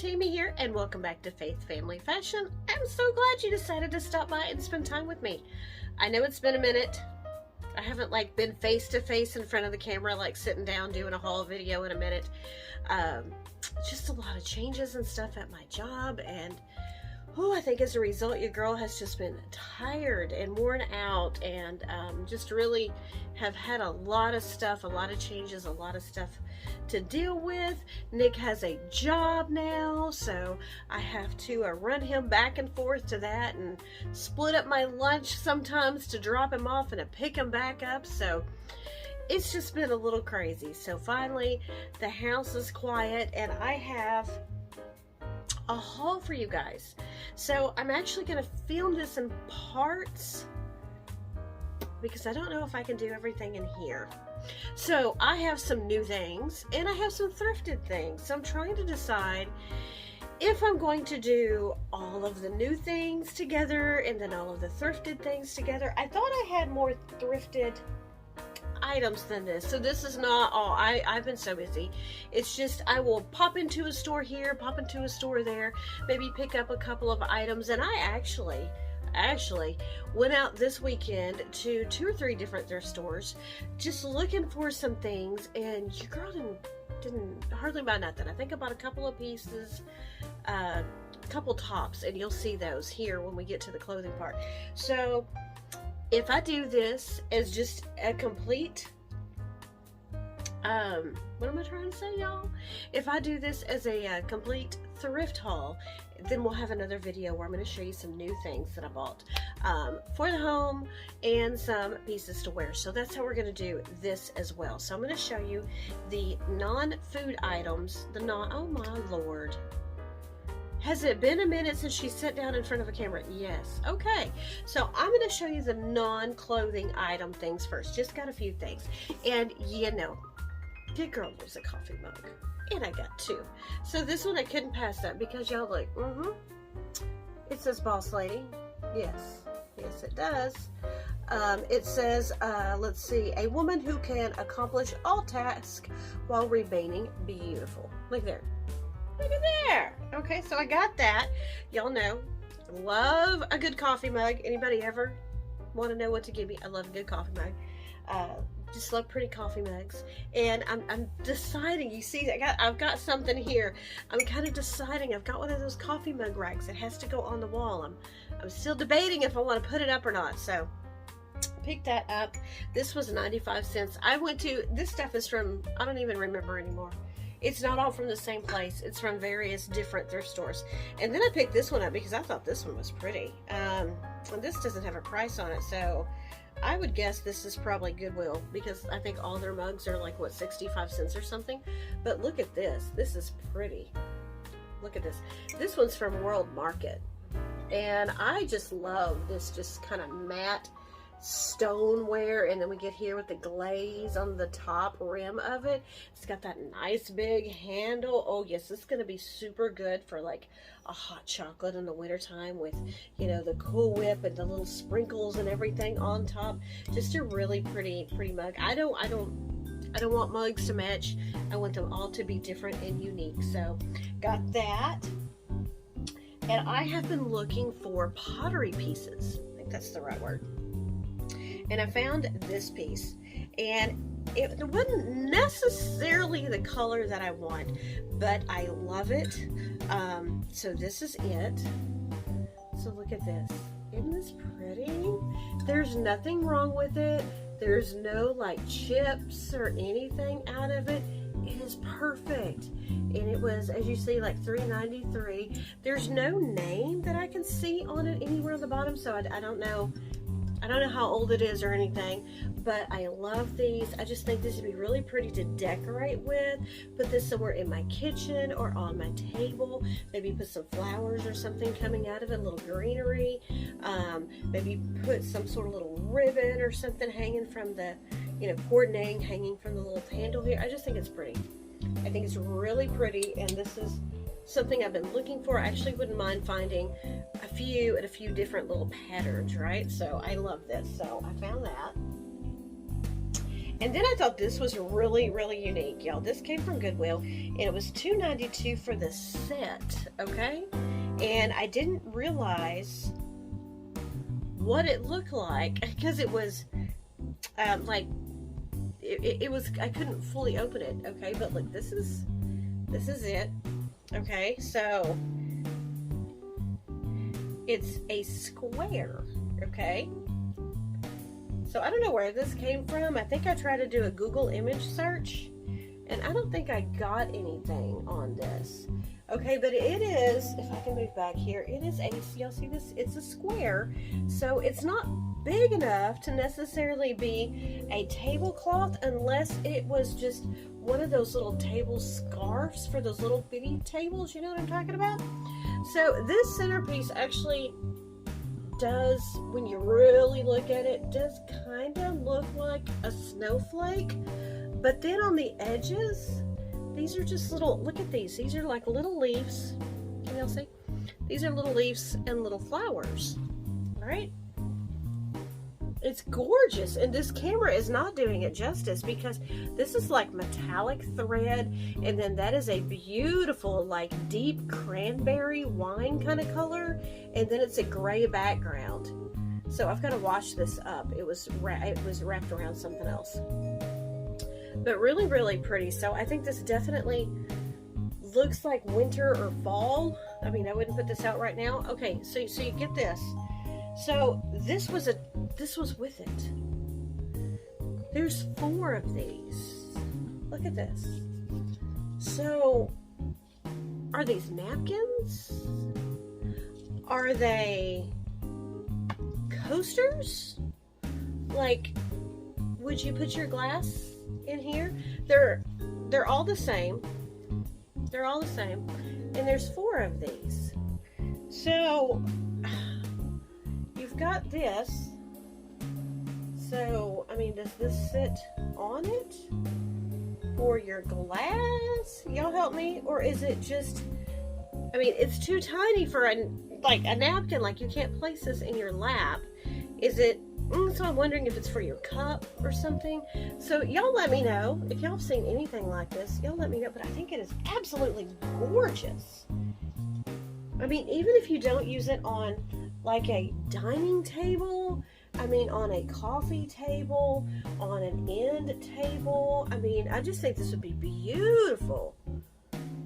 Tammy here, and welcome back to Faith Family Fashion. I'm so glad you decided to stop by and spend time with me. I know it's been a minute. I haven't been face to face in front of the camera, sitting down doing a haul video in a minute. Just a lot of changes and stuff at my job, and I think as a result, your girl has just been tired and worn out, and just really have had a lot of stuff, a lot of changes, a lot of stuff to deal with. Nick has a job now, so I have to run him back and forth to that and split up my lunch sometimes to drop him off and to pick him back up. So it's just been a little crazy. So finally, the house is quiet, and I have a haul for you guys. So I'm actually going to film this in parts because I don't know if I can do everything in here. So I have some new things and I have some thrifted things. So I'm trying to decide if I'm going to do all of the new things together and then all of the thrifted things together. I thought I had more thrifted items than this, so this is not all. I've been so busy. It's just I will pop into a store here, pop into a store there, maybe pick up a couple of items. And I actually went out this weekend to 2 or 3 different thrift stores just looking for some things, and your girl didn't hardly buy nothing. I think I bought a couple of pieces, a couple tops, and you'll see those here when we get to the clothing part. So if I do this as just a complete, what am I trying to say, y'all? If I do this as a complete thrift haul, then we'll have another video where I'm going to show you some new things that I bought for the home and some pieces to wear. So that's how we're going to do this as well. So I'm going to show you the non-food items, oh my Lord. Has it been a minute since she sat down in front of a camera? Yes. Okay. So I'm going to show you the non-clothing item things first. Just got a few things. And you know, your girl loves a coffee mug. And I got 2. So this one I couldn't pass up because y'all look. It says Boss Lady. Yes. Yes, it does. It says, let's see, a woman who can accomplish all tasks while remaining beautiful. Look there. Look at there. Okay, so I got that. Y'all know, love a good coffee mug. Anybody ever want to know what to give me? I love a good coffee mug. Just love pretty coffee mugs. And I'm deciding, you see, I've got something here. I'm kind of deciding. I've got one of those coffee mug racks that has to go on the wall. I'm still debating if I want to put it up or not. So pick that up. This was 95 cents. This stuff is from, I don't even remember anymore. It's not all from the same place. It's from various different thrift stores. And then I picked this one up because I thought this one was pretty. And this doesn't have a price on it, so I would guess this is probably Goodwill because I think all their mugs are 65 cents or something. But look at this. This is pretty. Look at this. This one's from World Market. And I just love this just kind of matte stoneware, and then we get here with the glaze on the top rim of it. It's got that nice big handle. Oh yes, this is going to be super good for a hot chocolate in the wintertime with, the Cool Whip and the little sprinkles and everything on top. Just a really pretty mug. I don't want mugs to match. I want them all to be different and unique. So got that. And I have been looking for pottery pieces. I think that's the right word. And I found this piece, and it wasn't necessarily the color that I want, but I love it. So this is it. So look at this. Isn't this pretty? There's nothing wrong with it. There's no chips or anything out of it. It is perfect. And it was, as you see, $3.93. There's no name that I can see on it anywhere on the bottom, so I don't know. I don't know how old it is or anything, but I love these. I just think this would be really pretty to decorate with. Put this somewhere in my kitchen or on my table. Maybe put some flowers or something coming out of it, a little greenery. Maybe put some sort of little ribbon or something hanging from the, coordinating, hanging from the little handle here. I just think it's pretty. I think it's really pretty, and this is something I've been looking for. I actually wouldn't mind finding a few different little patterns, right? So I love this. So I found that. And then I thought this was really, really unique, y'all. This came from Goodwill, and it was $2.92 for the set, okay? And I didn't realize what it looked like, because it was, like, it was, I couldn't fully open it, okay? But look, this is it, okay? So, it's a square, okay? So I don't know where this came from. I think I tried to do a Google image search, and I don't think I got anything on this. Okay, but it is, if I can move back here, it is a, y'all see this? It's a square, so it's not big enough to necessarily be a tablecloth unless it was just one of those little table scarves for those little bitty tables, you know what I'm talking about? So this centerpiece actually does, when you really look at it, does kind of look like a snowflake, but then on the edges, these are just little, look at these are like little leaves. Can y'all see? These are little leaves and little flowers. All right? It's gorgeous, and this camera is not doing it justice, because this is like metallic thread, and then that is a beautiful like deep cranberry wine kind of color, and then it's a gray background. So I've got to wash this up. It was wrapped around something else. But really, really pretty. So I think this definitely looks like winter or fall. I mean, I wouldn't put this out right now. Okay, so you get this. So this was with it. There's 4 of these. Look at this. So are these napkins? Are they coasters? Like, would you put your glass in here? They're all the same. They're all the same. And there's 4 of these. So you've got this. So, I mean, does this sit on it for your glass? Y'all help me? Or is it just, I mean, it's too tiny for a napkin. Like, you can't place this in your lap. Is it, so I'm wondering if it's for your cup or something. So y'all let me know if y'all have seen anything like this. Y'all let me know, but I think it is absolutely gorgeous. I mean, even if you don't use it on like a dining table, I mean, on a coffee table, on an end table, I mean, I just think this would be beautiful.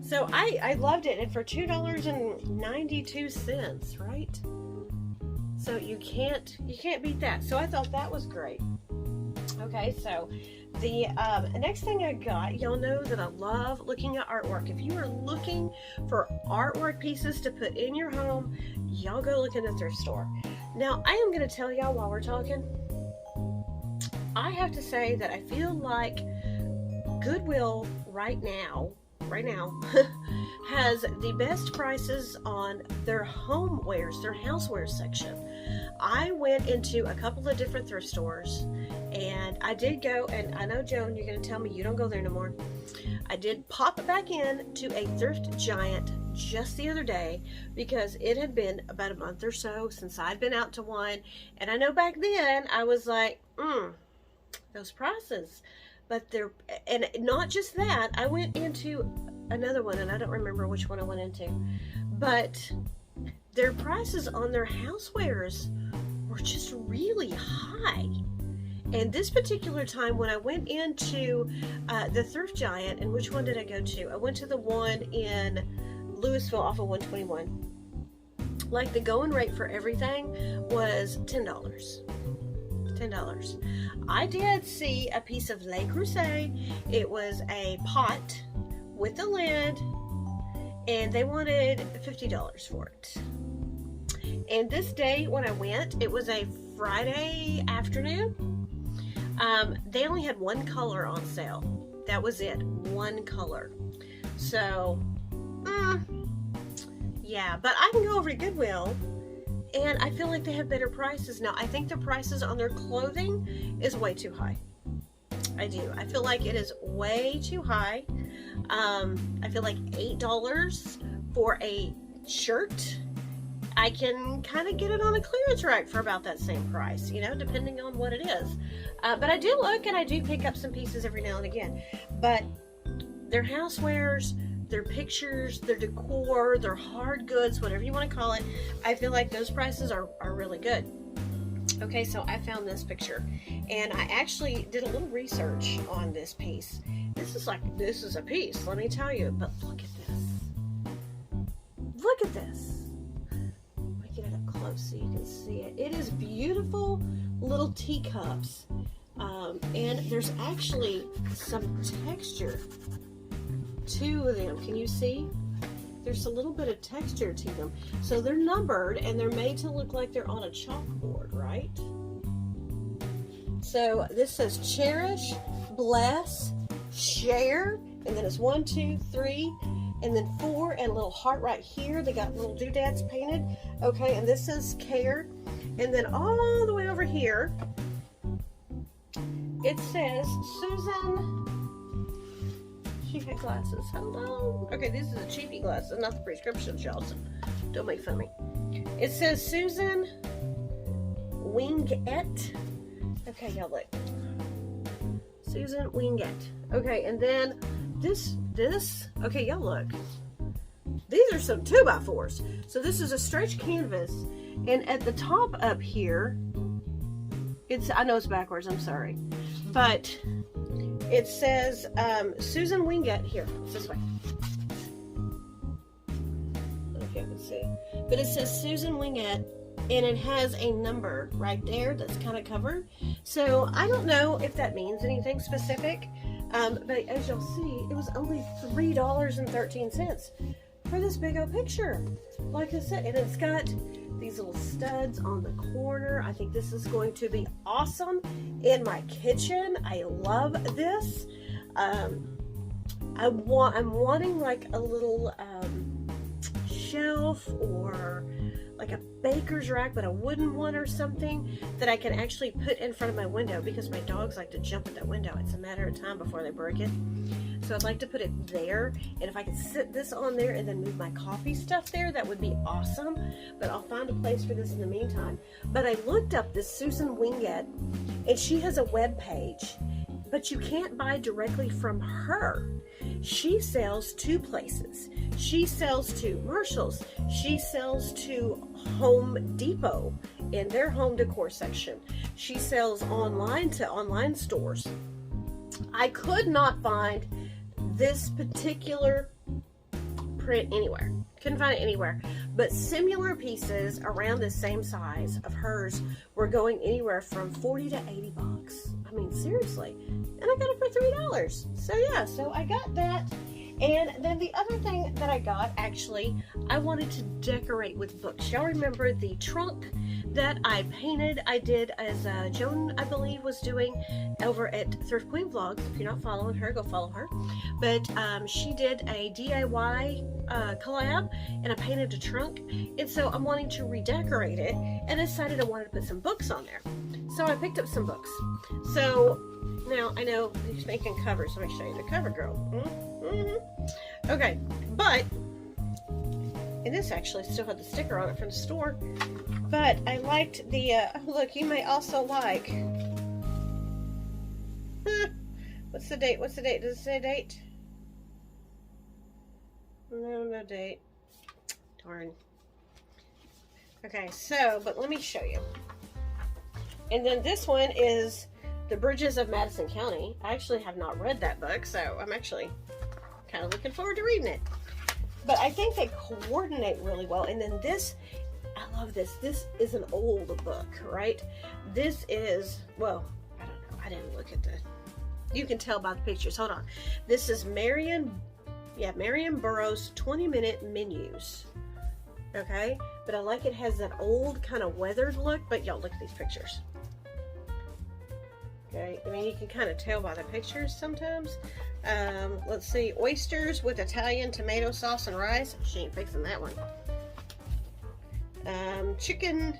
So I loved it, and for $2.92, right? So you can't beat that. So I thought that was great. Okay, so the next thing I got, y'all know that I love looking at artwork. If you are looking for artwork pieces to put in your home, y'all go look in the thrift store. Now, I am going to tell y'all while we're talking, I have to say that I feel like Goodwill right now has the best prices on their homewares, their housewares section. I went into a couple of different thrift stores, and I did go, and I know, Joan, you're going to tell me you don't go there no more. I did pop back in to a Thrift Giant just the other day, because it had been about a month or so since I'd been out to one, and I know back then I was like, those prices. But they're, and not just that, I went into another one, and I don't remember which one I went into, but their prices on their housewares were just really high. And this particular time when I went into the Thrift Giant, and which one did I go to? I went to the one in Louisville off of 121. Like, the going rate for everything was $10. $10. I did see a piece of Le Creuset. It was a pot with a lid, and they wanted $50 for it. And this day when I went, it was a Friday afternoon. They only had one color on sale. That was it, one color. So, yeah, but I can go over to Goodwill, and I feel like they have better prices now. I think the prices on their clothing is way too high. I do. I feel like it is way too high. I feel like $8 for a shirt. I can kind of get it on a clearance rack for about that same price, you know, depending on what it is. But I do look and I do pick up some pieces every now and again. But their housewares, their pictures, their decor, their hard goods, whatever you want to call it, I feel like those prices are really good. Okay, so I found this picture, and I actually did a little research on this piece. This is a piece, let me tell you, but look at this. Look at this. Let me get it up close so you can see it. It is beautiful little teacups, and there's actually some texture to them. Can you see? There's a little bit of texture to them. So they're numbered and they're made to look like they're on a chalkboard, right? So this says cherish, bless, share, and then it's 1, 2, 3, and then 4, and a little heart right here. They got little doodads painted. Okay, and this says care. And then all the way over here, it says Susan. She had glasses. Hold on. Okay, these are the cheapy glasses, not the prescriptions, y'all. So don't make fun of me. It says Susan Wingett. Okay, y'all look. Susan Wingett. Okay, and then this. Okay, y'all look. These are some 2x4s. So this is a stretch canvas, and at the top up here, I know it's backwards. I'm sorry, but it says Susan Wingett. Here, it's this way. I don't know if you can see. But it says Susan Wingett, and it has a number right there that's kind of covered. So I don't know if that means anything specific. But as you'll see, it was only $3.13 for this big old picture. Like I said, and it's got these little studs on the corner. I think this is going to be awesome in my kitchen. I love this. I'm wanting like a little shelf or like a baker's rack, but a wooden one or something that I can actually put in front of my window, because my dogs like to jump at that window. It's a matter of time before they break it. So I'd like to put it there, and if I could sit this on there and then move my coffee stuff there, that would be awesome. But I'll find a place for this in the meantime. But I looked up this Susan Wingett, and she has a web page, but you can't buy directly from her. She sells 2 places. She sells to Marshall's. She sells to Home Depot in their home decor section. She sells online to online stores. I could not find this particular print anywhere. Couldn't find it anywhere. But similar pieces around the same size of hers were going anywhere from 40 to 80 bucks. I mean, seriously. And I got it for $3. So yeah, so I got that. And then the other thing that I got, actually, I wanted to decorate with books. Y'all remember the trunk that I painted? I did as Joan, I believe, was doing over at Thrift Queen Vlogs. If you're not following her, go follow her. But she did a DIY collab, and I painted a trunk. And so I'm wanting to redecorate it, and I decided I wanted to put some books on there. So I picked up some books. So now I know he's making covers. Let me show you the cover, girl. Okay, but, and this actually still had the sticker on it from the store, but I liked the, look, you may also like, what's the date, does it say a date? No date, darn. Okay, so, but let me show you. And then this one is The Bridges of Madison County. I actually have not read that book, so I'm actually kind of looking forward to reading it. But I think they coordinate really well. And then this, I love this. This is an old book, right? This is, well, I don't know. I didn't look at the, you can tell by the pictures. Hold on. This is Marion Burroughs 20-minute menus. Okay? But I like it has that old kind of weathered look. But y'all look at these pictures. Okay, I mean, you can kind of tell by the pictures sometimes. Let's see, oysters with Italian tomato sauce and rice. She ain't fixing that one. Chicken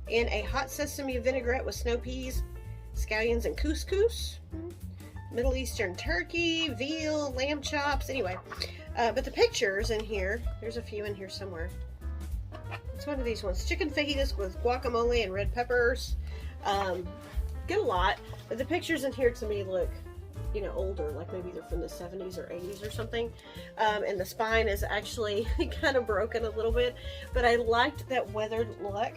in a hot sesame vinaigrette with snow peas, scallions, and couscous. Middle Eastern turkey, veal, lamb chops. Anyway, but the pictures in here, there's a few in here somewhere. It's one of these ones. Chicken fajitas with guacamole and red peppers. Get a lot, but the pictures in here to me look, you know, older, like maybe they're from the 70s or 80s or something. And the spine is actually kind of broken a little bit, but I liked that weathered look.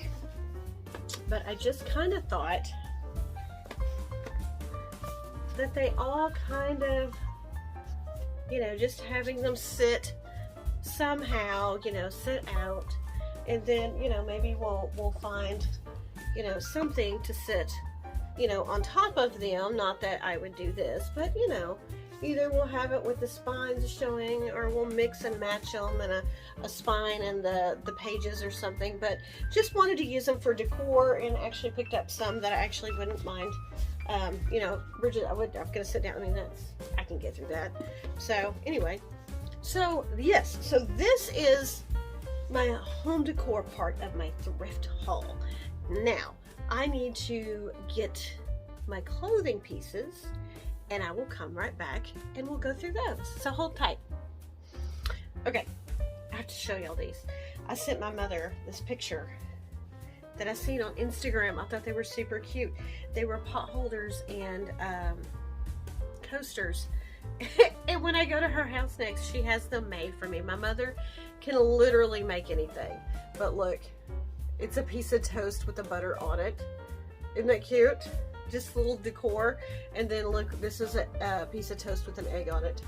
But I just kind of thought that they all kind of, you know, just having them sit somehow, you know, sit out, and then, you know, maybe we'll find, you know, something to sit, you know, on top of them. Not that I would do this, but, you know, either we'll have it with the spines showing, or we'll mix and match them and a spine and the pages or something. But just wanted to use them for decor, and actually picked up some that I actually wouldn't mind. You know, Bridget, I'm gonna sit down. I mean, I can get through that. So anyway, so yes, so this is my home decor part of my thrift haul. Now I need to get my clothing pieces, and I will come right back and we'll go through those. So hold tight. Okay, I have to show y'all these. I sent my mother this picture that I seen on Instagram. I thought they were super cute. They were pot holders and coasters. And when I go to her house next, she has them made for me. My mother can literally make anything. But look, it's a piece of toast with the butter on it. Isn't that cute? Just little decor. And then look, this is a piece of toast with an egg on it.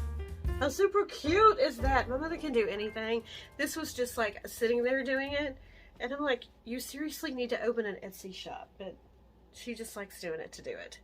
How super cute is that? My mother can do anything. This was just like sitting there doing it. And I'm like, you seriously need to open an Etsy shop. But she just likes doing it to do it.